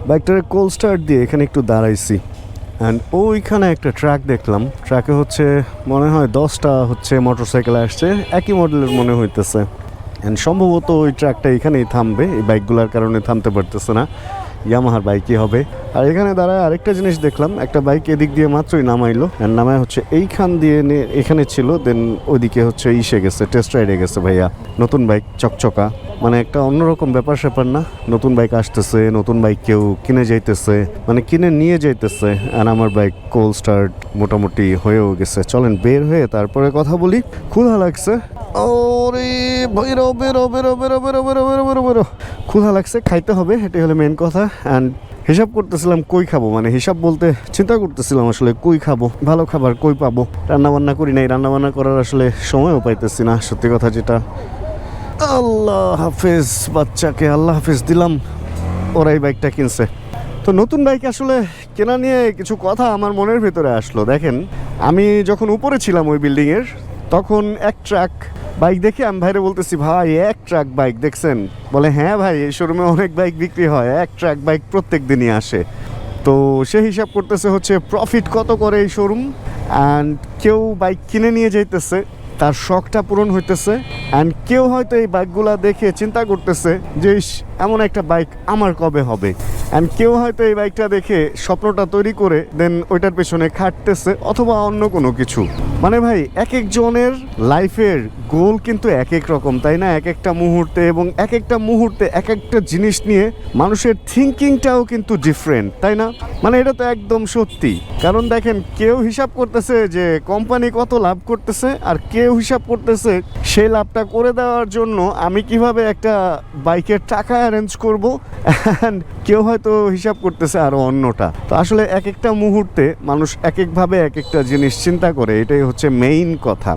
বাইকটারে cold start দিয়ে এখানে একটু দাঁড়াইছি অ্যান্ড ওইখানে একটা ট্রাক দেখলাম। ট্রাকে হচ্ছে মনে হয় 10টা হচ্ছে মোটরসাইকেল আসছে, একই মডেলের মনে হইতেছে। অ্যান্ড সম্ভবত ওই ট্রাকটা এখানেই থামবে, এই বাইকগুলোর কারণে থামতে পারতেছে না। ইয়ামাহার বাইকই হবে। আর এখানে দাঁড়ায় আরেকটা জিনিস দেখলাম, একটা বাইক এদিক দিয়ে মাত্রই নামাইলো, অ্যান্ড নামায় হচ্ছে এইখান দিয়ে এখানে ছিল, দেন ওইদিকে হচ্ছে ইসে গেছে, টেস্ট রাইডে গেছে। ভাইয়া নতুন বাইক, চকচকা, মানে একটা অন্যরকম ব্যাপার স্যাপার না? নতুন বাইক আসতেছে, নতুন বাইক কেউ কিনে যাইতেছে, মানে কিনে নিয়ে যাইতেছে। আর আমার বাইক কোল্ড স্টার্ট মোটামুটি হয়েও গেছে। চলেন বের হয়ে তারপরে কথা বলি। ক্ষুধা লাগছে, ওরে বেরো বেরো বেরো বেরো বেরো বেরো বেরো বেরো বেরো, ক্ষুধা লাগছে, খাইতে হবে, এটাই হলো মেন কথা। অ্যান্ড হিসাব করতেছিলাম কই খাবো, মানে হিসাব বলতে চিন্তা করতেছিলাম আসলে কই খাবো, ভালো খাবার কই পাবো। রান্নাবান্না করি নাই, রান্নাবান্না করার আসলে সময়ও পাইতেছি না, সত্যি কথা যেটা। আল্লাহ হাফেজ বাচ্চাকে, আল্লাহ হাফেজ দিলাম, ওরাই বাইকটা কিনছে। তো নতুন বাইক আসলে কেনা নিয়ে কিছু কথা আমার মনের ভেতরে আসলো। দেখেন, আমি যখন উপরে ছিলাম ওই বিল্ডিংয়ের, তখন এক ট্রাক বাইক দেখে আমি ভাইরে বলতেছি, ভাই এক ট্রাক বাইক দেখছেন? বলে হ্যাঁ ভাই, এই শোরুমে অনেক বাইক বিক্রি হয়, এক ট্রাক বাইক প্রত্যেক দিনই আসে। তো সে হিসাব করতেছে হচ্ছে প্রফিট কত করে এই শোরুম, অ্যান্ড কেউ বাইক কিনে নিয়ে যাইতেছে, তার শখটা পূরণ হইতেছে। অ্যান্ড কেউ হয়তো এই বাইকগুলা দেখে চিন্তা করতেছে যে এমন একটা বাইক আমার কবে হবে। অ্যান্ড কেউ হয়তো এই বাইকটা দেখে স্বপ্নটা তৈরি করে দেন ওইটার পেছনে খাটতেছে, অথবা অন্য কোনো কিছু। মানে ভাই, এক একজনের লাইফের গোল কিন্তু এক এক রকম, তাই না? এক একটা মুহূর্তে, এবং এক একটা মুহূর্তে এক একটা জিনিস নিয়ে মানুষের থিঙ্কিংটাও কিন্তু ডিফারেন্ট, তাই না? মানে এটা তো একদম সত্যি। কারণ দেখেন, কেউ হিসাব করতেছে যে কোম্পানি কত লাভ করতেছে, আর কেউ হিসাব করতেছে সেই লাভটা করে দেওয়ার জন্য আমি কিভাবে একটা বাইকের টাকা অ্যারেঞ্জ করব। অ্যান্ড কেউ হয়তো হিসাব করতেছে আরো অন্যটা। তো আসলে এক একটা মুহূর্তে মানুষ এক একভাবে এক একটা জিনিস চিন্তা করে, এটাই হচ্ছে মেইন কথা।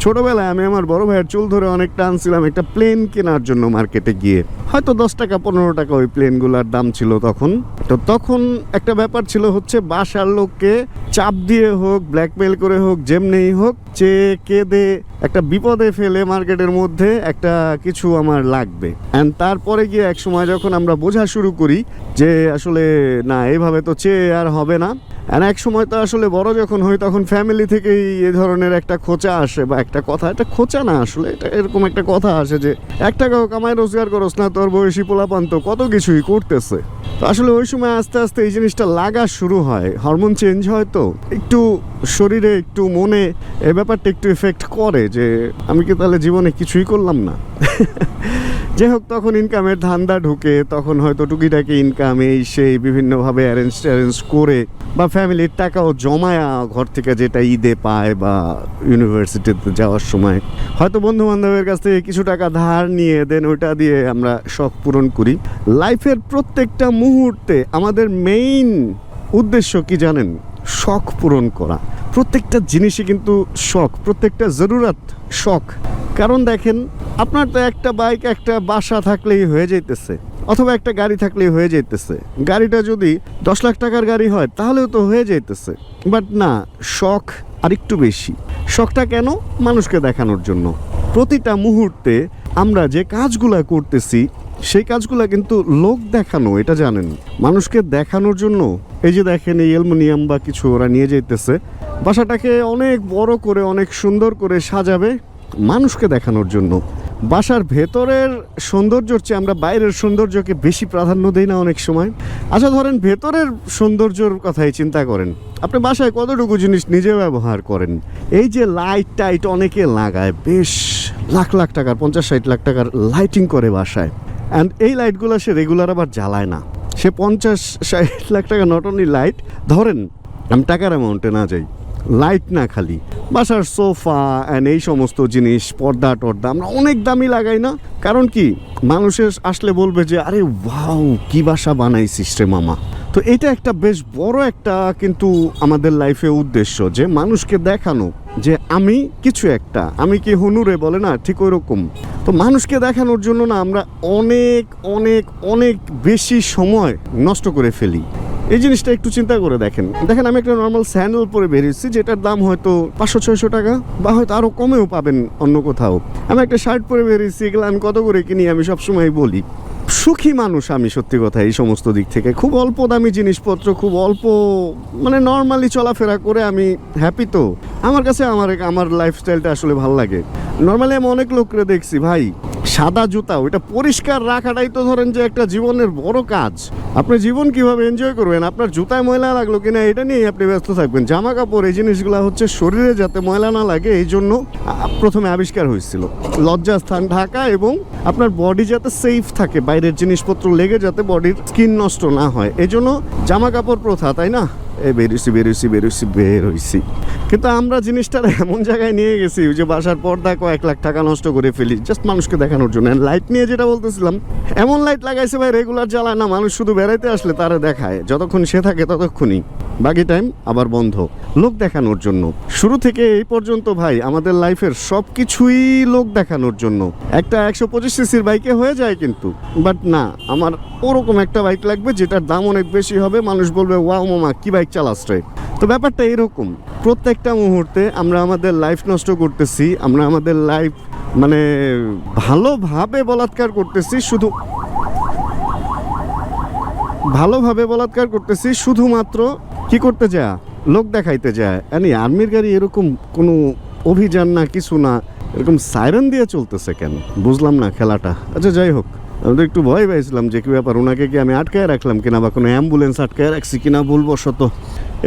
ছোটবেলায় আমি আমার বড় ভাইয়ের চুল ধরে অনেক টানছিলাম একটা প্লেন কেনার জন্য মার্কেটে গিয়ে। হয়তো 10 টাকা 15 টাকা ওই প্লেনগুলোর দাম ছিল তখন। তো তখন একটা ব্যাপার ছিল হচ্ছে, বাসার লোককে চাপ দিয়ে হোক, ব্ল্যাকমেল করে হোক, যেমনিই হোক, চেয়ে কেঁদে একটা বিপদে ফেলে মার্কেটের মধ্যে একটা কিছু আমার লাগবে। অ্যান্ড তারপরে গিয়ে এক সময় যখন আমরা বোঝা শুরু করি যে আসলে না, এইভাবে তো চেয়ে আর হবে না। আর এক সময় তো আসলে বড় যখন হই, তখন ফ্যামিলি থেকেই এই ধরনের একটা খোঁচা আসে, বা একটা কথা, এটা খোঁচা না আসলে, এটা এরকম একটা কথা আসে যে 1 টাকাও কামাই রোজগার করস না, তোর বয়সী পোলাপান তো কত কিছুই করতেছে। তো আসলে ওই সময় আস্তে আস্তে এই জিনিসটা লাগা শুরু হয়, হরমোন চেঞ্জ হয়, তো একটু শরীরে একটু মনে এই ব্যাপারটা একটু এফেক্ট করে যে আমি কি তাহলে জীবনে কিছুই করলাম না। যাই হোক, তখন ইনকামের ধান্দা ঢুকে, তখন হয়তো টুকিটাকি ইনকাম এই সেই বিভিন্নভাবে অ্যারেঞ্জ করে, বা ফ্যামিলির টাকাও জমায়া ঘর থেকে যেটা ঈদে পায় বা ইউনিভার্সিটিতে যাওয়ার সময় হয়তো বন্ধু বান্ধবের কাছ থেকে কিছু টাকা ধার নিয়ে দেন ওইটা দিয়ে আমরা শখ পূরণ করি। লাইফের প্রত্যেকটা মুহূর্তে আমাদের মেইন উদ্দেশ্য কি জানেন? শখ পূরণ করা। প্রত্যেকটা জিনিসই কিন্তু শখ, প্রত্যেকটা জরুরত শখ। কারণ দেখেন, আপনার তো একটা বাইক, একটা বাসা থাকলেই হয়ে যাইতেছে, অথবা একটা গাড়ি থাকলেই হয়ে যাইতেছে। গাড়িটা যদি 10 লাখ টাকার গাড়ি হয় তাহলেও তো হয়ে যাইতেছে। বাট না, শখ আরেকটু বেশি। শখটা কেন? মানুষকে দেখানোর জন্য। প্রতিটা মুহূর্তে আমরা যে কাজগুলা করতেছি, সেই কাজগুলা কিন্তু লোক দেখানো, এটা জানেন, মানুষকে দেখানোর জন্য। এই যে দেখেন, এই অ্যালুমিনিয়াম বা কিছু ওরা নিয়ে যাইতেছে, বাসাটাকে অনেক বড় করে অনেক সুন্দর করে সাজাবে মানুষকে দেখানোর জন্য। বাসার ভেতরের সৌন্দর্যর চেয়ে আমরা বাইরের সৌন্দর্যকে বেশি প্রাধান্য দিই না অনেক সময়? আচ্ছা ধরেন, ভেতরের সৌন্দর্যর কথাই চিন্তা করেন, আপনি বাসায় কতটুকু জিনিস নিজে ব্যবহার করেন? এই যে লাইট টাইট অনেকে লাগায়, বেশ লাখ লাখ টাকার, 50-60 লাখ টাকার লাইটিং করে বাসায়। অ্যান্ড এই লাইটগুলো সে রেগুলার আবার জ্বালায় না। সে 50-60 লাখ টাকা নট অনলি লাইট, ধরেন আমি টাকার অ্যামাউন্টে না যাই, লাইট না, খালি বাসার সোফা অ্যান্ড এই সমস্ত জিনিস, পর্দা টর্দা আমরা অনেক দামি লাগাই না? কারণ কি, মানুষের আসলে বলবে যে আরে ওয়াও, কি বাসা বানাইছিস রে মামা। তো এটা একটা বেশ বড় একটা কিন্তু আমাদের লাইফে উদ্দেশ্য, যে মানুষকে দেখানো যে আমি কিছু একটা, আমি কি হুনুরে বলে না, ঠিক ওই রকম। তো মানুষকে দেখানোর জন্য না আমরা অনেক অনেক অনেক বেশি সময় নষ্ট করে ফেলি। এই জিনিসটা একটু চিন্তা করে দেখেন। আমি একটা নর্মাল স্যান্ডেল পরে বেরিয়েছি, যেটার দাম হয়তো 500-600 টাকা, বা হয়তো আরও কমেও পাবেন অন্য কোথাও। আমি একটা শার্ট পরে বেরিয়েছি, এগুলো আমি কত করে কিনি আমি সবসময় বলি। সুখী মানুষ আমি, সত্যি কথা। এই সমস্ত দিক থেকে খুব অল্প দামি জিনিসপত্র, খুব অল্প মানে নর্মালি চলাফেরা করে আমি হ্যাপি। তো আমার কাছে আমার লাইফস্টাইলটা আসলে ভালো লাগে। নর্মালি আমি অনেক লোকরে দেখছি ভাই, সাদা জুতা, ওইটা পরিষ্কার রাখাটাই তো ধরেন যে একটা জীবনের বড় কাজ। আপনি জীবন কিভাবে এনজয় করবেন, আপনার জুতায় ময়লা লাগলো কিনা এটা নিয়ে আপনি ব্যস্ত থাকবেন। জামা কাপড় এই জিনিসগুলো হচ্ছে শরীরে যাতে ময়লা না লাগে, এই জন্য প্রথমে আবিষ্কার হয়েছিল। লজ্জাস্থান ঢাকা এবং আপনার বডি যাতে সেফ থাকে, বাইরের জিনিসপত্র লেগে যাতে বডির স্কিন নষ্ট না হয়, এই জন্য জামা কাপড় প্রথা, তাই না? বের হইছি। কিন্তু আমরা জিনিসটা এমন জায়গায় নিয়ে গেছি যে বাসার পর্দা কয়েক লাখ টাকা নষ্ট করে ফেলি জাস্ট মানুষকে দেখানোর জন্য। লাইট নিয়ে যেটা বলতেছিলাম, এমন লাইট লাগাইছে ভাই রেগুলার জ্বালায় না, মানুষ শুধু বেড়াইতে আসলে তারা দেখায়, যতক্ষণ সে থাকে ততক্ষণই, বাকি টাইম আবার বন্ধ, লোক দেখানোর জন্য। শুরু থেকে এই পর্যন্ত ভাই আমাদের লাইফের সব কিছুই লোক দেখানোর জন্য। একটা 125 সিসির বাইকে হয়ে যায় কিন্তু, বাট না, আমার ওরকম একটা বাইক লাগবে যেটার দাম অনেক বেশি হবে, মানুষ বলবে ওয়াও মামা কি বাইক চালাস রে। তো ব্যাপারটা এরকম, প্রত্যেকটা মুহূর্তে আমরা আমাদের লাইফ নষ্ট করতেছি, আমরা আমাদের লাইফ মানে ভালোভাবে বলাৎকার করতেছি, ভালোভাবে বলাৎকার করতেছি শুধুমাত্র কি করতে যায়, লোক দেখাইতে যায়। আর্মির গাড়ি এরকম কোনো অভিযান না, কিছু না, এরকম সাইরেন দিয়ে চলতেছে কেন বুঝলাম না খেলাটা। আচ্ছা যাই হোক, আমি তো একটু ভয় পাইছিলাম যে কি ব্যাপার, ওনাকে কি আমি আটকায় রাখলাম কিনা বা কোনো অ্যাম্বুলেন্স আটকায় রাখছি কিনা ভুলবশত।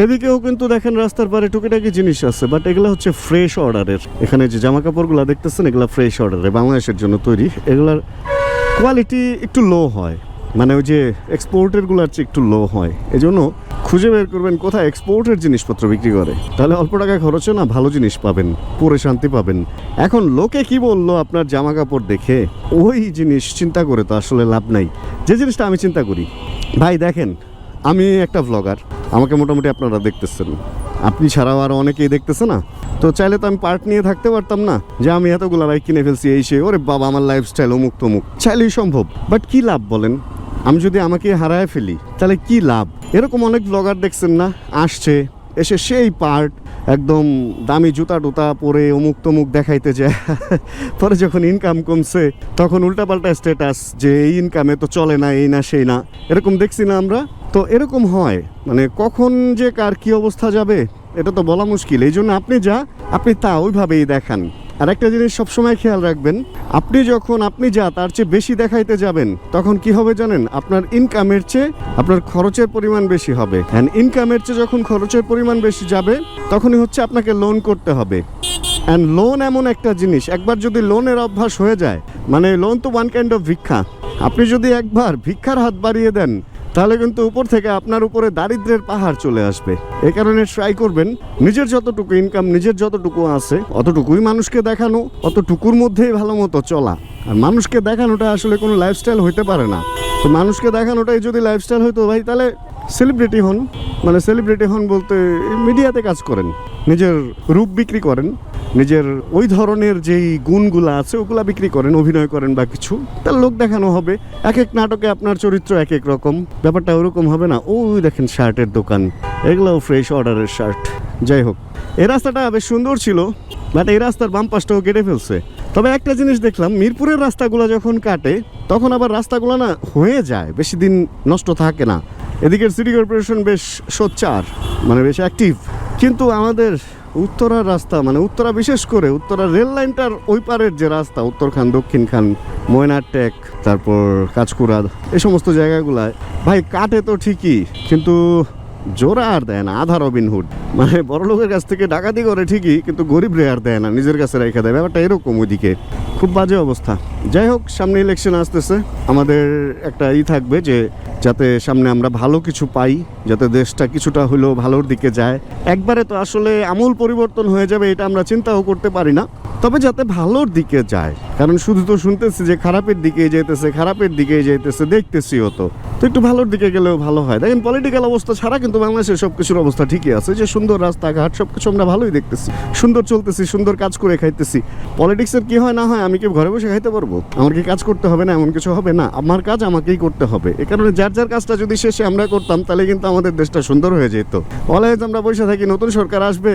এদিকেও কিন্তু দেখেন রাস্তার পারে টুকিটাকি জিনিস আছে, বাট এগুলো হচ্ছে ফ্রেশ অর্ডারের। এখানে যে জামা কাপড়গুলো দেখতেছেন এগুলো ফ্রেশ অর্ডারের, বাংলাদেশের জন্য তৈরি। এগুলার কোয়ালিটি একটু লো হয়, মানে ওই যে এক্সপোর্টেরগুলোর চেয়ে একটু লো হয়। এই জন্য খুঁজে বের করবেন কোথায় এক্সপোর্টের জিনিসপত্র বিক্রি করে, তাহলে অল্প টাকা খরচে না ভালো জিনিস পাবেন, পরে শান্তি পাবেন। এখন লোকে কি বললো আপনার জামা কাপড় দেখে, ওই জিনিস চিন্তা করে তো আসলে লাভ নাই। যে জিনিসটা আমি চিন্তা করি ভাই, দেখেন আমি একটা ভ্লগার, আমাকে মোটামুটি আপনারা দেখতেছেন, আপনি ছাড়াও আরও অনেকেই দেখতেছে না? তো চাইলে তো আমি পার্ট নিয়ে থাকতে পারতাম না যে আমি এতগুলো বাইক কিনে ফেলছি, এই সে, ওরে বাবা আমার লাইফস্টাইল অমুক তমুক, চাইলেই সম্ভব। বাট কি লাভ বলেন, আমি যদি আমাকে হারায় ফেলি তাহলে কি লাভ? এরকম অনেক ব্লগার দেখছেন না, আসছে এসে সেই পার্ট একদম দামি জুতা টুতা পরে অমুক তমুক দেখাইতে যায়, পরে যখন ইনকাম কমছে তখন উল্টাপাল্টা স্ট্যাটাস যে এই ইনকামে তো চলে না, এই না সেই না, এরকম দেখছি না আমরা? তো এরকম হয়, মানে কখন যে কার কি অবস্থা যাবে এটা তো বলা মুশকিল। এই জন্য আপনি তা ওইভাবেই দেখান। আর একটা জিনিস সবসময় খেয়াল রাখবেন, আপনি যা তার চেয়ে বেশি দেখাইতে যাবেন তখন কি হবে জানেন, আপনার ইনকামের চেয়ে আপনার খরচের পরিমাণ বেশি হবে। অ্যান্ড ইনকামের চেয়ে যখন খরচের পরিমাণ বেশি যাবে তখনই হচ্ছে আপনাকে লোন করতে হবে। অ্যান্ড লোন এমন একটা জিনিস, একবার যদি লোনের অভ্যাস হয়ে যায়, মানে লোন তো ওয়ান কাইন্ড অফ ভিক্ষা, আপনি যদি একবার ভিক্ষার হাত বাড়িয়ে দেন তাহলে কিন্তু উপর থেকে আপনার উপরে দারিদ্র্যের পাহাড় চলে আসবে। এই কারণে ট্রাই করবেন নিজের যতটুকু ইনকাম, নিজের যতটুকু আছে অতটুকুই মানুষকে দেখানো, অতটুকুর মধ্যেই ভালো মতো চলা। আর মানুষকে দেখানোটা আসলে কোনো লাইফস্টাইল হইতে পারে না। তো মানুষকে দেখানোটাই যদি লাইফস্টাইল হইতো ভাই, তাহলে সেলিব্রিটি হন, মানে সেলিব্রিটি হন বলতে মিডিয়াতে কাজ করেন, নিজের রূপ বিক্রি করেন, নিজের ওই ধরনের যেই গুণগুলো আছে ওগুলা বিক্রি করেন, অভিনয় করেন বা কিছু, তার লোক দেখানো হবে। এক এক নাটকে আপনার চরিত্র এক এক রকম, ব্যাপারটা ওরকম হবে না। ওই দেখেন শার্টের দোকান, এগুলোও ফ্রেশ অর্ডারের শার্ট। যাই হোক, এই রাস্তাটা বেশ সুন্দর ছিল, বাট এই রাস্তার বাম পাশটাও কেটে ফেলছে। তবে একটা জিনিস দেখলাম, মিরপুরের রাস্তাগুলো যখন কাটে তখন আবার রাস্তাগুলো না হয়ে যায়, বেশি দিন নষ্ট থাকে না। এদিকের সিটি কর্পোরেশন বেশ সোচ্চার, মানে বেশ অ্যাক্টিভ। কিন্তু আমাদের উত্তরার রাস্তা, মানে উত্তরা, বিশেষ করে উত্তরা রেল লাইনটার ওই পারের যে রাস্তা, উত্তরখান, দক্ষিণখান, ময়নারটেক, তারপর কাঁচকুড়া, এই সমস্ত জায়গাগুলায় ভাই কাটে তো ঠিকই, কিন্তু জোড়া আর দেয় না, আধা রবিনহুড, মানে বড় লোকের কাছ থেকে ডাকাতি করে ঠিকই, কিন্তু গরিব রে আর দেয় না, নিজের কাছে রেখে দেয়। ব্যাপারটা এরকম ওইদিকে, খুব বাজে অবস্থা। যাই হোক, সামনে ইলেকশন আসতেছে, আমাদের একটা থাকবে যে যাতে সামনে আমরা ভালো কিছু পাই, যাতে দেশটা কিছুটা হলেও ভালোর দিকে যায়। একবারে তো আসলে আমূল পরিবর্তন হয়ে যাবে এটা আমরা চিন্তাও করতে পারি না, তবে যাতে ভালোর দিকে যায়। কারণ শুধু তো শুনতেছি যে খারাপের দিকে যাইতেছে, দেখতেছিও তো একটু ভালোর দিকে গেলেও ভালো হয়। দেখেন পলিটিক্যাল অবস্থা ছাড়া কিন্তু বাংলাদেশের সব কিছুর অবস্থা ঠিকই আছে, যে সুন্দর রাস্তাঘাট সব কিছু আমরা ভালোই দেখতেছি, সুন্দর চলতেছি, সুন্দর কাজ করে খাইতেছি। পলিটিক্সের কি হয় না হয়, আমি কি ঘরে বসে খাইতে পারবো? আমার কি কাজ করতে হবে না? এমন কিছু হবে না, আমার কাজ আমাকেই করতে হবে। এ কারণে যার কাজটা যদি শেষে আমরা করতাম তাহলে কিন্তু আমাদের দেশটা সুন্দর হয়ে যেত। অলওয়েজ আমরা বসে থাকি, নতুন সরকার আসবে,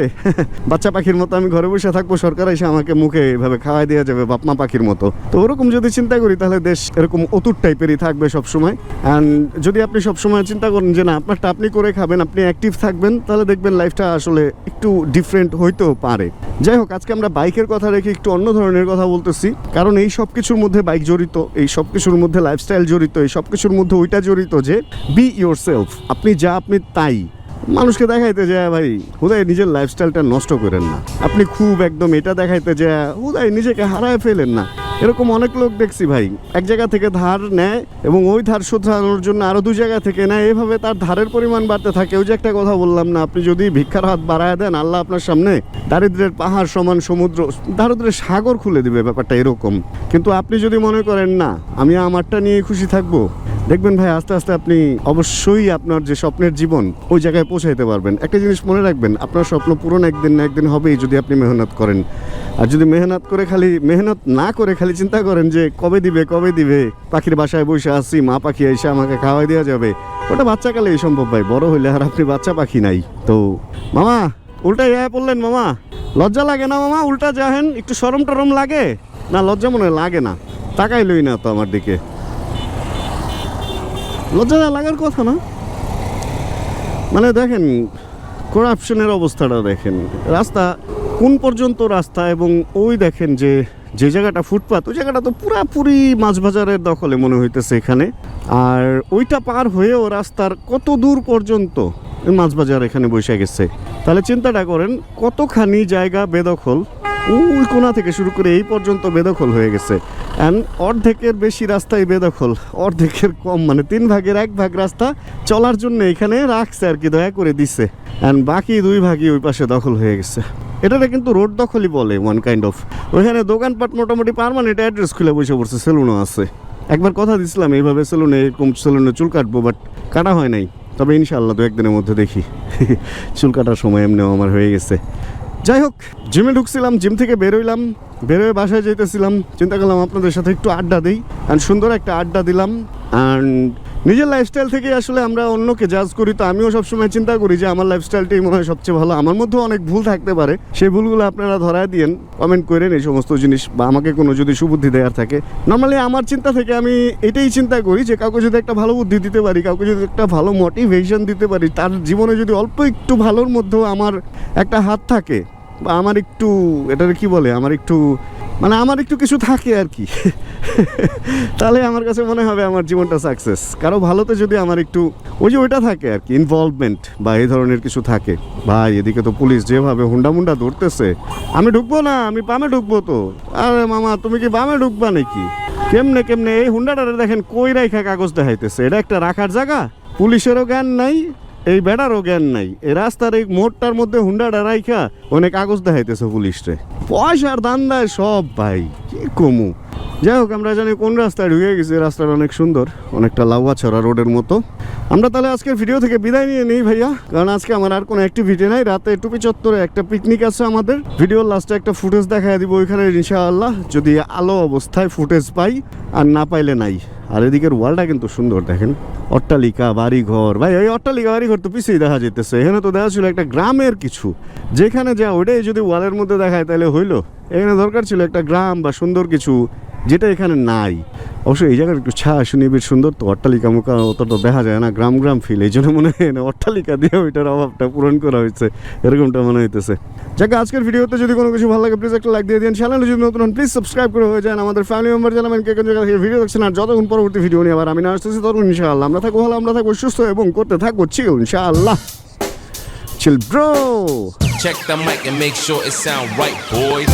বাচ্চা পাখির মতো আমি ঘরে বসে থাকবো, সরকার এসে আমাকে মুখে এভাবে খাওয়াই দেওয়া যাবে বাপ মা পাখির মতো। তো ওরকম যদি চিন্তা করি তাহলে দেশ এরকম অতুট টাইপেরই থাকবে সবসময়। অ্যান্ড যদি আপনি সবসময় চিন্তা করেন যে না আপনারটা আপনি করে খাবেন, আপনি অ্যাক্টিভ থাকবেন, তাহলে দেখবেন লাইফটা আসলে একটু ডিফারেন্ট হইতেও পারে। যাই হোক, আজকে আমরা বাইকের কথা রেখে একটু অন্য ধরনের কথা বলতেছি, কারণ এই সব কিছুর মধ্যে বাইক জড়িত, এই সব কিছুর মধ্যে লাইফস্টাইল জড়িত, এই সব কিছুর মধ্যে ওইটা জড়িত যে বি ইয়োর সেলফ। আপনি যা আপনি তাই। মানুষকে দেখাইতে যায় ভাই হুদাই নিজের লাইফস্টাইলটা নষ্ট করেন না। আপনি খুব একদম এটা দেখাইতে যায় হুদাই নিজেকে হারায় ফেলেন না। এরকম অনেক লোক দেখছি ভাই, এক জায়গা থেকে ধার নেয় এবং ওই ধার শোধরানোর জন্য আরো 2 জায়গা থেকে নেয়, এভাবে তার ধারের পরিমাণ বাড়তে থাকে। ওই যে একটা কথা বললাম না, আপনি যদি ভিক্ষার হাত বাড়ায় দেন আল্লাহ আপনার সামনে দারিদ্রের পাহাড় সমান সমুদ্র, দারিদ্রের সাগর খুলে দিবে, ব্যাপারটা এরকম। কিন্তু আপনি যদি মনে করেন না আমি আমারটা নিয়ে খুশি থাকবো, দেখবেন ভাই আস্তে আস্তে আপনি অবশ্যই আপনার যে স্বপ্নের জীবন ওই জায়গায় পৌঁছাইতে পারবেন। একটা জিনিস মনে রাখবেন, আপনার স্বপ্ন পূরণ একদিন না একদিন হবেই যদি আপনি মেহনত করেন। আর যদি মেহনত না করে খালি চিন্তা করেন যে কবে দিবে পাখির বাসায় বসে আসছি, মা পাখি এসে আমাকে খাওয়াই দেওয়া যাবে, ওটা বাচ্চাকালেই সম্ভব ভাই। বড় হইলে আর আপনি বাচ্চা পাখি নাই। তো মামা উল্টা পড়লেন মামা, লজ্জা লাগে না মামা? উল্টা যাহেন, একটু শরম টরম লাগে না? লজ্জা মনে লাগে না, তাকাইলই না তো আমার দিকে। লজ্জা লাগার কথা না। মানে দেখেন করাপশনের অবস্থাটা দেখেন, রাস্তা কোন পর্যন্ত রাস্তা, এবং ওই দেখেন যে জায়গাটা ফুটপাত, ওই জায়গাটা তো পুরাপুরি মাছ বাজারের দখলে মনে হইতেছে এখানে। আর ওইটা পার হয়েও রাস্তার কত দূর পর্যন্ত মাছ বাজার এখানে বসে গেছে। তাহলে চিন্তাটা করেন কতখানি জায়গা বেদখল, ওই কোণা থেকে শুরু করে এই পর্যন্ত বেদখল হয়ে গেছে। অ্যান্ড অর্ধেকের বেশি রাস্তাই বেদখল, অর্ধেকের কম, মানে 3 ভাগের 1 ভাগ রাস্তা চলার জন্য এখানে রাখছে আর কি, দয়া করে দিছে। অ্যান্ড বাকি 2 ভাগই ওই পাশে দখল হয়ে গেছে। এটাকে কিন্তু রোড দখলই বলে ওয়ান কাইন্ড অফ। ওইখানে দোকানপাট মোটামুটি পার্মানেন্ট অ্যাড্রেস খুলে বসে পড়ছে, সেলুনও আছে। একবার কথা দিছিলাম এইভাবে এরকম সেলুনে চুল কাটবো, বাট কাটা হয় নাই। তবে ইনশাআল্লাহ 2-1 দিনের মধ্যে দেখি। চুল কাটার সময় এমনিও আমার হয়ে গেছে। যাই হোক, জিমে ঢুকছিলাম, জিম থেকে বেরোয় বাসায় যেতেছিলাম, চিন্তা করলাম আপনাদের সাথে একটু আড্ডা দিই। অ্যান্ড সুন্দর একটা আড্ডা দিলাম। অ্যান্ড নিজের লাইফস্টাইল থেকে আসলে আমরা অন্যকে জাজ করি, তো আমিও সবসময় চিন্তা করি যে আমার লাইফস্টাইলটাই মনে হয় সবচেয়ে ভালো। আমার মধ্যেও অনেক ভুল থাকতে পারে, সেই ভুলগুলো আপনারা ধরায় দিয়েন, কমেন্ট করেন এই সমস্ত জিনিস, বা আমাকে কোনো যদি সুবুদ্ধি দেওয়ার থাকে। নর্মালি আমার চিন্তা থেকে আমি এটাই চিন্তা করি যে কাউকে যদি একটা ভালো বুদ্ধি দিতে পারি, কাউকে যদি একটা ভালো মোটিভেশন দিতে পারি, তার জীবনে যদি অল্প একটু ভালোর মধ্যেও আমার একটা হাত থাকে, বা আমার একটু এটার কি বলে, আমার একটু কিছু থাকে আর কি, তাহলে আমার কাছে মনে হবে আমার জীবনটা সাকসেস। কারো ভালোতে যদি আমার একটু ওইটা থাকে আর কি, ইনভলভমেন্ট বা এই ধরনের কিছু থাকে। ভাই এদিকে তো পুলিশ যেভাবে হুন্ডা ধরতেছে, আমি ঢুকবো না, আমি বামে ঢুকবো তো। আরে মামা তুমি কি বামে ঢুকবা নাকি? কেমনে এই হুন্ডাটারে দেখেন কই রাইখা কাগজ দেখাইতেছে, এটা একটা রাখার জায়গা? পুলিশেরও জ্ঞান নাই, এই বেড়ারও জ্ঞান নাই, এই রাস্তার এই মোড়টার মধ্যে হুন্ডাটা রাইখা অনেক কাগজ দেখাইতেছে পুলিশরে। পয়সার দান্দায় সব ভাই, কি কমু। যাই হোক, আমরা জানি কোন রাস্তায় ঢুকে গেছি। রাস্তাটা অনেক সুন্দর, অনেকটা লাউয়াছড়া রোডের মতো। আমরা তাহলে আজকের ভিডিও থেকে বিদায় নিয়ে নেই ভাইয়া, কারণ আজকে আমার আর কোনো অ্যাক্টিভিটি নাই। রাতে টুপি চত্বরে একটা পিকনিক আছে আমাদের, ভিডিওর লাস্টে একটা ফুটেজ দেখাই দিব ওইখানে ইনশাআল্লাহ, যদি আলো অবস্থায় ফুটেজ পাই, আর না পাইলে নাই। আর এদিকের ওয়ালটা কিন্তু সুন্দর দেখেন, অট্টালিকা বাড়িঘর। ভাই এই অট্টালিকা বাড়িঘর তো পিছিয়ে দেখা যেতেছে, এখানে তো দেখা ছিল একটা গ্রামের কিছু, যেখানে যা ওইটাই যদি ওয়ালের মধ্যে দেখায় তাহলে হইলো। এখানে দরকার ছিল একটা গ্রাম বা সুন্দর কিছু, যেটা এখানে নাই। অবশ্যই এই জায়গার একটু ছায়া নিবিড় সুন্দর, তো অট্টালিকা মুখা অতটা দেখা যায় না, গ্রাম ফিল। এই জন্য মনে হয় না অট্টালিকা দিয়ে ওইটার অভাবটা পূরণ করা হয়েছে, এরকমটা মনে হইতেছে। যাকে আজকের ভিডিওতে যদি কোনো কিছু ভালো লাগে প্লিজ একটা লাইক দিয়ে দিন। চ্যানেলে যদি নতুন হন প্লিজ সাবস্ক্রাইব করে হয়ে যান। আমাদের ফ্যামিলি মেম্বার জানাবেন কে কোন জায়গা থেকে ভিডিও দেখছেন। আর যতক্ষণ পরবর্তী ভিডিও নিয়ে আবার আমি না আসতেছি, ততক্ষণ ইনশাআল্লাহ আমরা থাকবো ভালো, আমরা থাকবো সুস্থ এবং করতে থাকবো চিল ইনশাআল্লাহ। Chill bro. Check the mic and make sure it sound right, boys.